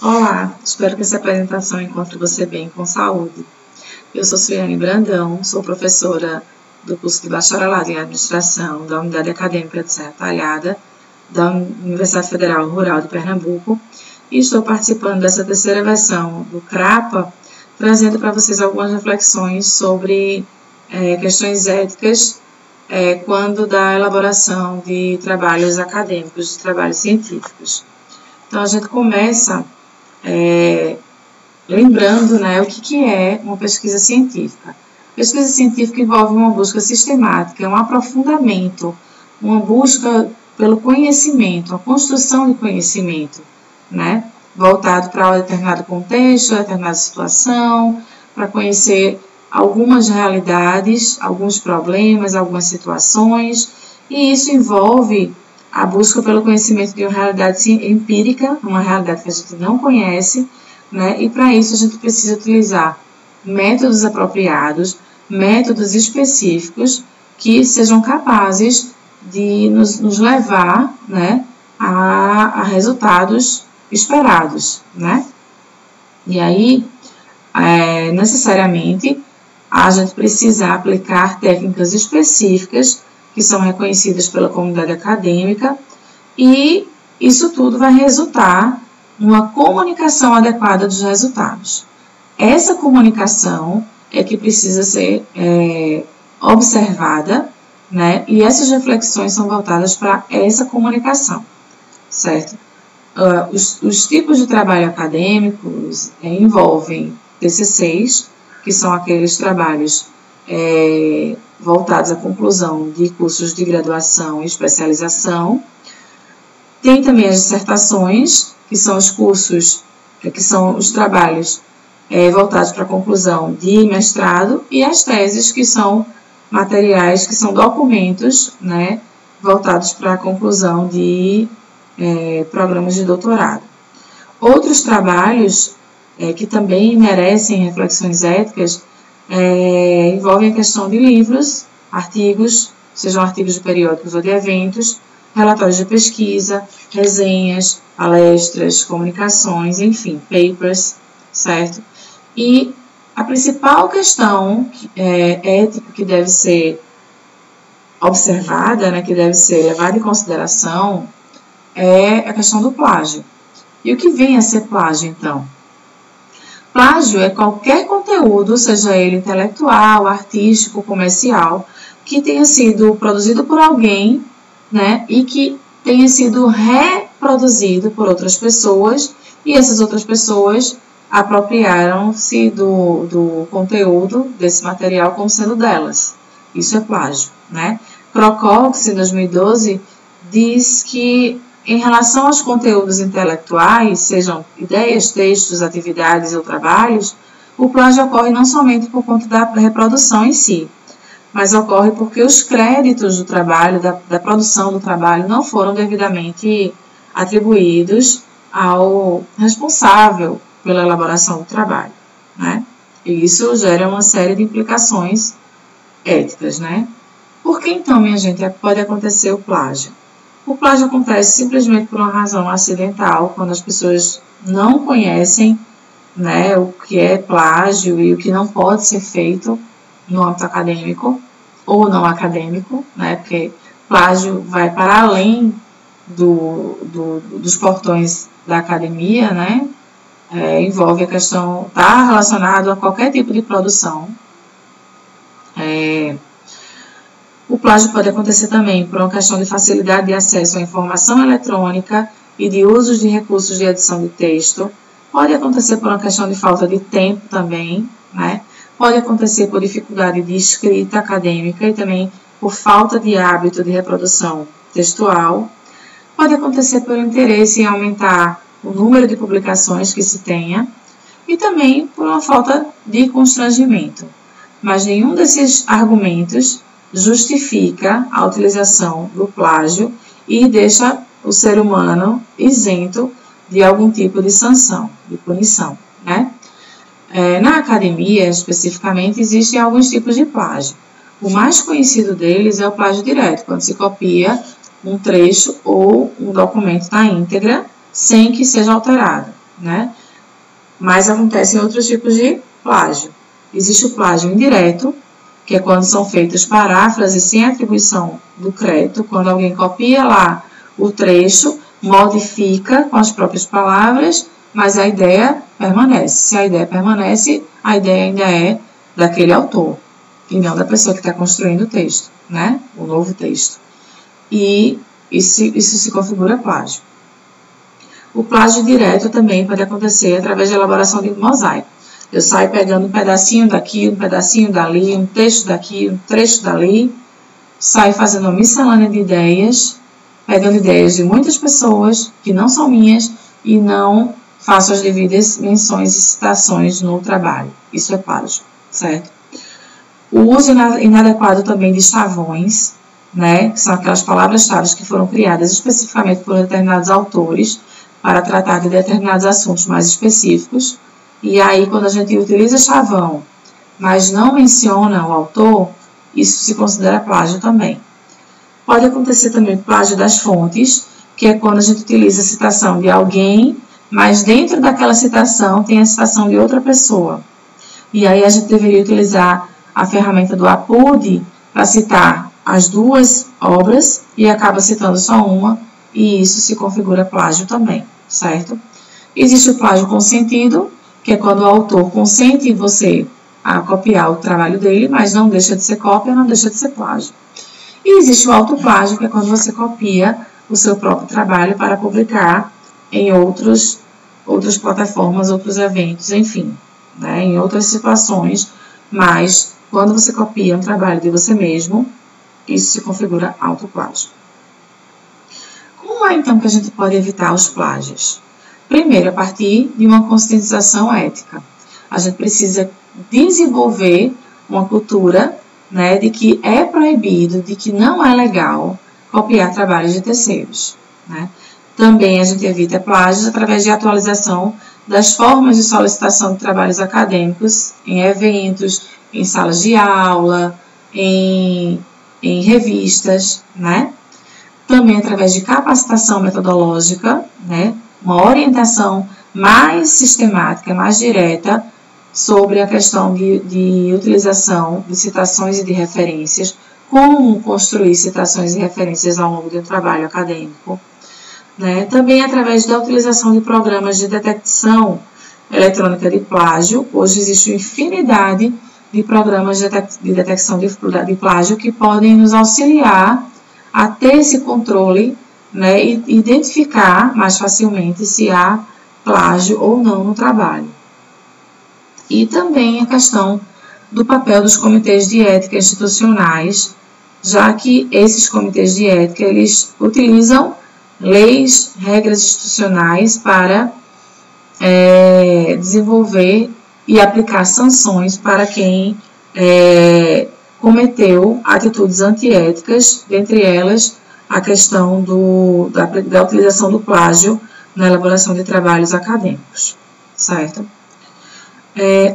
Olá, espero que essa apresentação encontre você bem com saúde. Eu sou Suiane Brandão, sou professora do curso de Bacharelado em Administração da Unidade Acadêmica de Serra Talhada, da Universidade Federal Rural de Pernambuco, e estou participando dessa terceira versão do CRAPA, trazendo para vocês algumas reflexões sobre questões éticas quando da elaboração de trabalhos acadêmicos, de trabalhos científicos. Então, a gente começa lembrando o que é uma pesquisa científica. Pesquisa científica envolve uma busca sistemática, um aprofundamento, uma busca pelo conhecimento, a construção de conhecimento, voltado para um determinado contexto, determinada situação, para conhecer algumas realidades, alguns problemas, algumas situações, e isso envolve a busca pelo conhecimento de uma realidade empírica, uma realidade que a gente não conhece, e para isso a gente precisa utilizar métodos apropriados, métodos específicos que sejam capazes de nos levar a resultados esperados, E aí, necessariamente, a gente precisa aplicar técnicas específicas que são reconhecidas pela comunidade acadêmica, e isso tudo vai resultar numa comunicação adequada dos resultados. Essa comunicação é que precisa ser observada, e essas reflexões são voltadas para essa comunicação, certo? Os tipos de trabalho acadêmicos envolvem TCCs, que são aqueles trabalhos voltados à conclusão de cursos de graduação e especialização. Tem também as dissertações, que são os cursos, que são os trabalhos voltados para a conclusão de mestrado, e as teses, que são materiais, que são documentos, voltados para a conclusão de programas de doutorado. Outros trabalhos que também merecem reflexões éticas envolvem a questão de livros, artigos, sejam artigos de periódicos ou de eventos, relatórios de pesquisa, resenhas, palestras, comunicações, enfim, papers, certo? E a principal questão ética que deve ser observada, que deve ser levada em consideração, é a questão do plágio. E o que vem a ser plágio, então? Plágio é qualquer conteúdo, seja ele intelectual, artístico, comercial, que tenha sido produzido por alguém, e que tenha sido reproduzido por outras pessoas, e essas outras pessoas apropriaram-se do conteúdo desse material como sendo delas. Isso é plágio, Krokocs, em 2012, diz que em relação aos conteúdos intelectuais, sejam ideias, textos, atividades ou trabalhos, o plágio ocorre não somente por conta da reprodução em si, mas ocorre porque os créditos do trabalho, da produção do trabalho, não foram devidamente atribuídos ao responsável pela elaboração do trabalho, E isso gera uma série de implicações éticas, Por que então, minha gente, pode acontecer o plágio? O plágio acontece simplesmente por uma razão acidental, quando as pessoas não conhecem o que é plágio e o que não pode ser feito no âmbito acadêmico ou não acadêmico, porque plágio vai para além dos portões da academia, envolve a questão, está relacionado a qualquer tipo de produção. O plágio pode acontecer também por uma questão de facilidade de acesso à informação eletrônica e de uso de recursos de edição de texto. Pode acontecer por uma questão de falta de tempo também, Pode acontecer por dificuldade de escrita acadêmica e também por falta de hábito de reprodução textual. Pode acontecer por interesse em aumentar o número de publicações que se tenha e também por uma falta de constrangimento. Mas nenhum desses argumentos justifica a utilização do plágio e deixa o ser humano isento de algum tipo de sanção, de punição, Na academia, especificamente, existem alguns tipos de plágio. O mais conhecido deles é o plágio direto, quando se copia um trecho ou um documento na íntegra sem que seja alterado, né? Mas acontecem outros tipos de plágio. Existe o plágio indireto, que é quando são feitas paráfrases sem atribuição do crédito, quando alguém copia lá o trecho, modifica com as próprias palavras, mas a ideia permanece. Se a ideia permanece, a ideia ainda é daquele autor, e não da pessoa que está construindo o texto, né? O novo texto. E isso se configura plágio. O plágio direto também pode acontecer através da elaboração de um mosaico. Eu saio pegando um pedacinho daqui, um pedacinho dali, um texto daqui, um trecho dali, saio fazendo uma miscelânea de ideias, pegando ideias de muitas pessoas que não são minhas e não faço as devidas menções e citações no trabalho. Isso é plágio, certo? O uso inadequado também de chavões, né, que são aquelas palavras-chave que foram criadas especificamente por determinados autores para tratar de determinados assuntos mais específicos. E aí, quando a gente utiliza chavão, mas não menciona o autor, isso se considera plágio também. Pode acontecer também o plágio das fontes, que é quando a gente utiliza a citação de alguém, mas dentro daquela citação tem a citação de outra pessoa. E aí a gente deveria utilizar a ferramenta do APUD para citar as duas obras e acaba citando só uma, e isso se configura plágio também, certo? Existe o plágio consentido, que é quando o autor consente você a copiar o trabalho dele, mas não deixa de ser cópia, não deixa de ser plágio. E existe o autoplágio, que é quando você copia o seu próprio trabalho para publicar em outras plataformas, outros eventos, enfim, né, em outras situações, mas quando você copia um trabalho de você mesmo, isso se configura autoplágio. Como é, então, que a gente pode evitar os plágios? Primeiro, a partir de uma conscientização ética. A gente precisa desenvolver uma cultura, né, de que é proibido, de que não é legal copiar trabalhos de terceiros, né? Também a gente evita plágios através de atualização das formas de solicitação de trabalhos acadêmicos em eventos, em salas de aula, em revistas, né? Também através de capacitação metodológica, né? Uma orientação mais sistemática, mais direta sobre a questão de utilização de citações e de referências, como construir citações e referências ao longo de um trabalho acadêmico, né? Também através da utilização de programas de detecção eletrônica de plágio. Hoje existe uma infinidade de programas de detecção de plágio que podem nos auxiliar a ter esse controle, né, e identificar mais facilmente se há plágio ou não no trabalho. E também a questão do papel dos comitês de ética institucionais, já que esses comitês de ética, eles utilizam leis, regras institucionais para desenvolver e aplicar sanções para quem cometeu atitudes antiéticas, dentre elas a questão da utilização do plágio na elaboração de trabalhos acadêmicos, certo?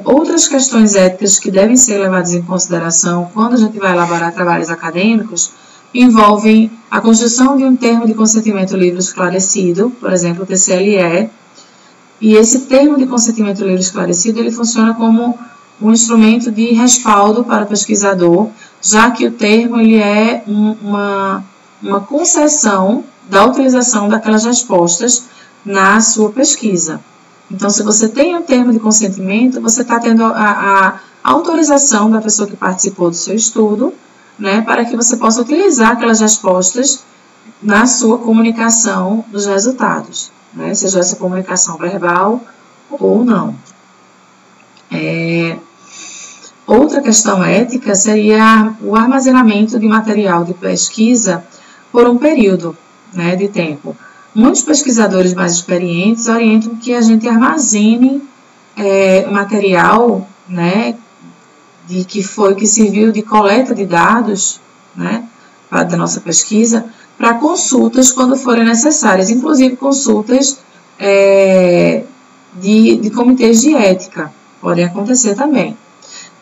Outras questões éticas que devem ser levadas em consideração quando a gente vai elaborar trabalhos acadêmicos envolvem a construção de um termo de consentimento livre esclarecido, por exemplo, o TCLE, e esse termo de consentimento livre esclarecido, ele funciona como um instrumento de respaldo para o pesquisador, já que o termo ele é uma concessão da utilização daquelas respostas na sua pesquisa. Então, se você tem um termo de consentimento, você está tendo a autorização da pessoa que participou do seu estudo, né, para que você possa utilizar aquelas respostas na sua comunicação dos resultados, né, seja essa comunicação verbal ou não. Outra questão ética seria o armazenamento de material de pesquisa por um período, né, de tempo. Muitos pesquisadores mais experientes orientam que a gente armazene material, né, que serviu de coleta de dados, né, da nossa pesquisa, para consultas quando forem necessárias, inclusive consultas de comitês de ética, podem acontecer também,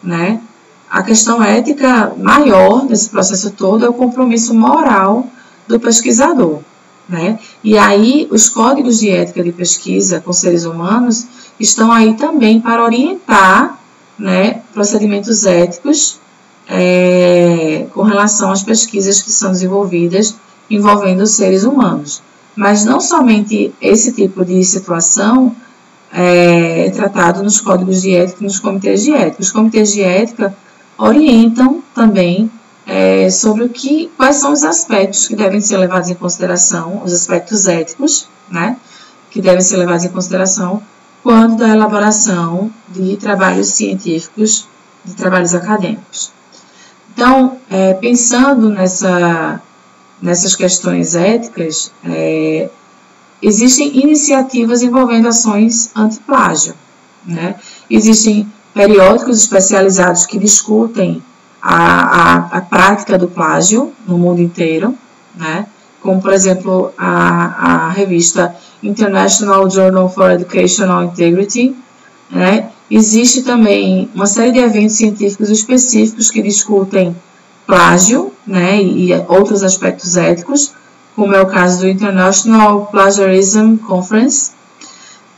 né. A questão ética maior desse processo todo é o compromisso moral do pesquisador, né? E aí, os códigos de ética de pesquisa com seres humanos estão aí também para orientar, né, procedimentos éticos com relação às pesquisas que são desenvolvidas envolvendo os seres humanos. Mas não somente esse tipo de situação é tratado nos códigos de ética e nos comitês de ética. Os comitês de ética orientam também sobre quais são os aspectos que devem ser levados em consideração, os aspectos éticos, né, que devem ser levados em consideração quando da elaboração de trabalhos científicos, de trabalhos acadêmicos. Então, pensando nessas questões éticas, existem iniciativas envolvendo ações anti-plágio, né? Existem periódicos especializados que discutem a prática do plágio no mundo inteiro, né? Como, por exemplo, a revista International Journal for Educational Integrity, né? Existe também uma série de eventos científicos específicos que discutem plágio, né, e outros aspectos éticos, como é o caso do International Plagiarism Conference.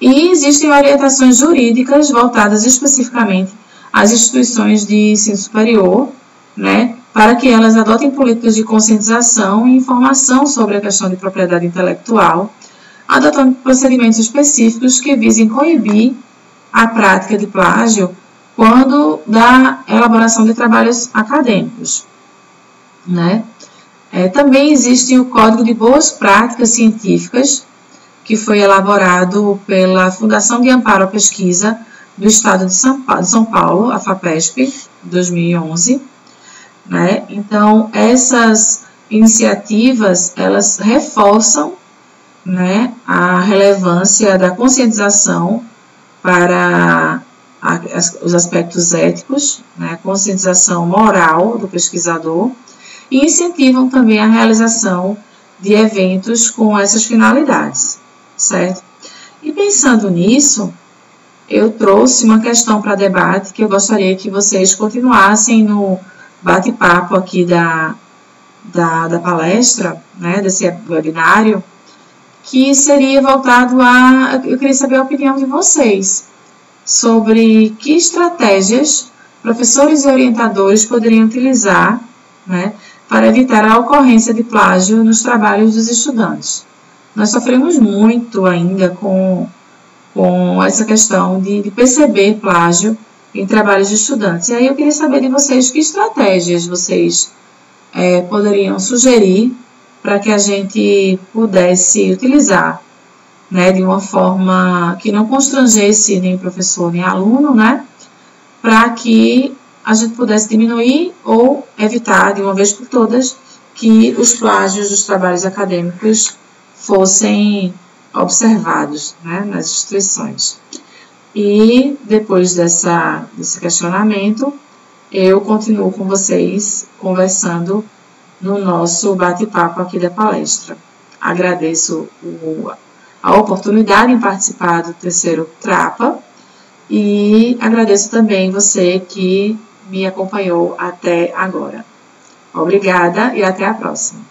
E existem orientações jurídicas voltadas especificamente às instituições de ensino superior, né, para que elas adotem políticas de conscientização e informação sobre a questão de propriedade intelectual, adotando procedimentos específicos que visem coibir a prática de plágio quando da elaboração de trabalhos acadêmicos, né? Também existe o Código de Boas Práticas Científicas, que foi elaborado pela Fundação de Amparo à Pesquisa do Estado de São Paulo, a FAPESP, 2011, né? Então, essas iniciativas, elas reforçam, né, a relevância da conscientização para os aspectos éticos, né, a conscientização moral do pesquisador, e incentivam também a realização de eventos com essas finalidades, certo? E pensando nisso, eu trouxe uma questão para debate que eu gostaria que vocês continuassem no bate-papo aqui da palestra, né, desse webinário, que seria voltado eu queria saber a opinião de vocês sobre que estratégias professores e orientadores poderiam utilizar, né, para evitar a ocorrência de plágio nos trabalhos dos estudantes. Nós sofremos muito ainda com essa questão de perceber plágio em trabalhos de estudantes. E aí eu queria saber de vocês que estratégias vocês poderiam sugerir para que a gente pudesse utilizar, né, de uma forma que não constrangesse nem professor nem aluno, né, para que a gente pudesse diminuir ou evitar de uma vez por todas que os plágios dos trabalhos acadêmicos fossem observados, né, nas instituições. E depois desse questionamento, eu continuo com vocês conversando no nosso bate-papo aqui da palestra. Agradeço a oportunidade em participar do terceiro TRAPA e agradeço também você que me acompanhou até agora. Obrigada e até a próxima.